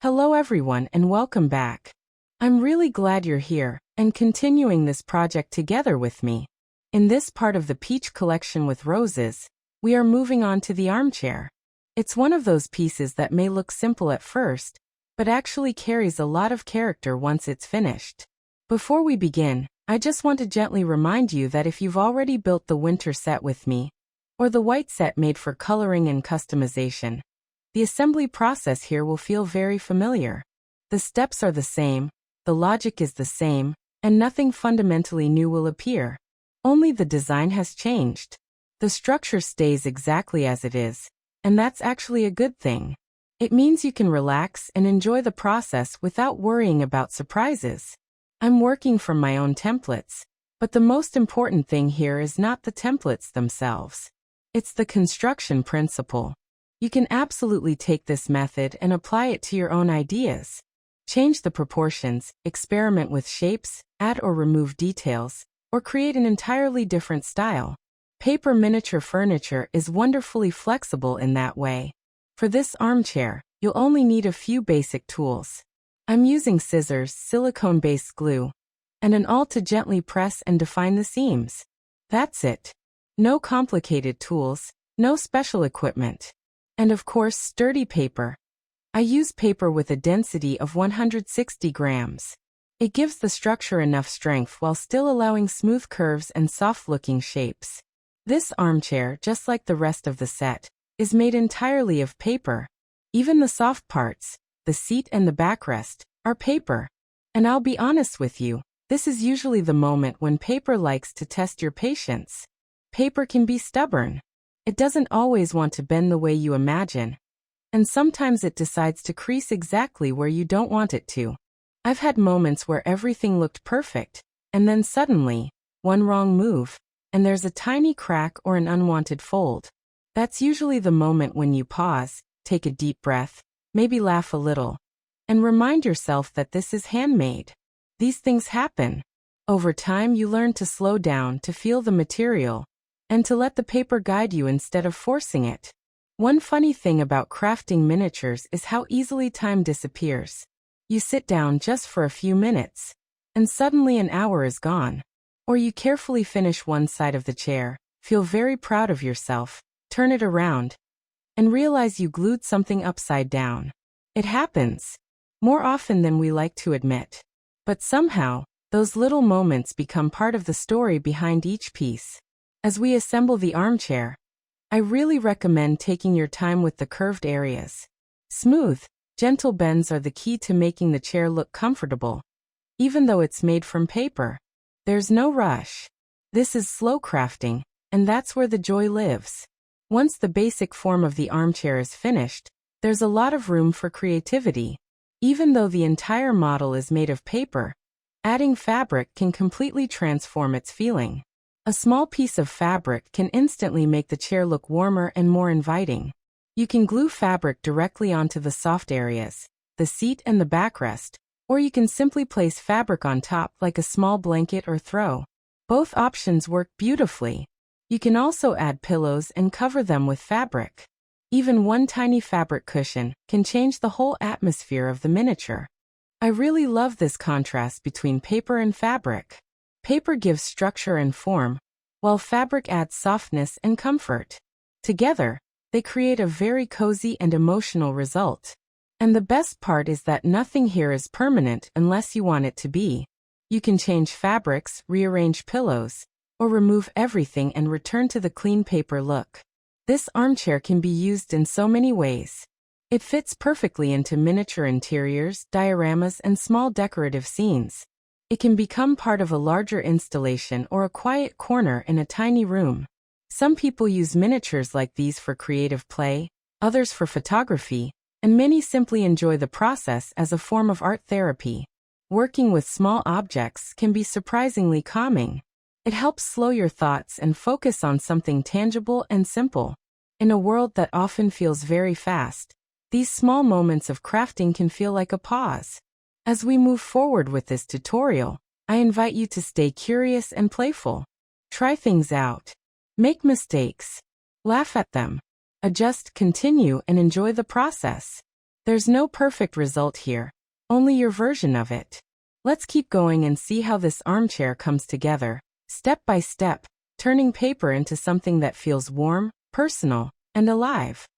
Hello everyone and welcome back. I'm really glad you're here and continuing this project together with me. In this part of the Peach collection with roses, we are moving on to the armchair. It's one of those pieces that may look simple at first, but actually carries a lot of character once it's finished. Before we begin, I just want to gently remind you that if you've already built the winter set with me, or the white set made for coloring and customization, the assembly process here will feel very familiar. The steps are the same, the logic is the same, and nothing fundamentally new will appear. Only the design has changed. The structure stays exactly as it is, and that's actually a good thing. It means you can relax and enjoy the process without worrying about surprises. I'm working from my own templates, but the most important thing here is not the templates themselves. It's the construction principle. You can absolutely take this method and apply it to your own ideas. Change the proportions, experiment with shapes, add or remove details, or create an entirely different style. Paper miniature furniture is wonderfully flexible in that way. For this armchair, you'll only need a few basic tools. I'm using scissors, silicone-based glue, and an awl to gently press and define the seams. That's it. No complicated tools, no special equipment. And of course, sturdy paper. I use paper with a density of 160 grams. It gives the structure enough strength while still allowing smooth curves and soft-looking shapes. This armchair, just like the rest of the set, is made entirely of paper. Even the soft parts, the seat and the backrest, are paper. And I'll be honest with you, this is usually the moment when paper likes to test your patience. Paper can be stubborn. It doesn't always want to bend the way you imagine. And sometimes it decides to crease exactly where you don't want it to. I've had moments where everything looked perfect, and then suddenly, one wrong move, and there's a tiny crack or an unwanted fold. That's usually the moment when you pause, take a deep breath, maybe laugh a little, and remind yourself that this is handmade. These things happen. Over time you learn to slow down, to feel the material, and to let the paper guide you instead of forcing it. One funny thing about crafting miniatures is how easily time disappears. You sit down just for a few minutes, and suddenly an hour is gone. Or you carefully finish one side of the chair, feel very proud of yourself, turn it around, and realize you glued something upside down. It happens. More often than we like to admit. But somehow, those little moments become part of the story behind each piece. As we assemble the armchair, I really recommend taking your time with the curved areas. Smooth, gentle bends are the key to making the chair look comfortable. Even though it's made from paper, there's no rush. This is slow crafting, and that's where the joy lives. Once the basic form of the armchair is finished, there's a lot of room for creativity. Even though the entire model is made of paper, adding fabric can completely transform its feeling. A small piece of fabric can instantly make the chair look warmer and more inviting. You can glue fabric directly onto the soft areas, the seat and the backrest, or you can simply place fabric on top like a small blanket or throw. Both options work beautifully. You can also add pillows and cover them with fabric. Even one tiny fabric cushion can change the whole atmosphere of the miniature. I really love this contrast between paper and fabric. Paper gives structure and form, while fabric adds softness and comfort. Together, they create a very cozy and emotional result. And the best part is that nothing here is permanent unless you want it to be. You can change fabrics, rearrange pillows, or remove everything and return to the clean paper look. This armchair can be used in so many ways. It fits perfectly into miniature interiors, dioramas, and small decorative scenes. It can become part of a larger installation or a quiet corner in a tiny room. Some people use miniatures like these for creative play, others for photography, and many simply enjoy the process as a form of art therapy. Working with small objects can be surprisingly calming. It helps slow your thoughts and focus on something tangible and simple. In a world that often feels very fast, these small moments of crafting can feel like a pause. As we move forward with this tutorial, I invite you to stay curious and playful. Try things out. Make mistakes. Laugh at them. Adjust, continue, and enjoy the process. There's no perfect result here, only your version of it. Let's keep going and see how this armchair comes together, step by step, turning paper into something that feels warm, personal, and alive.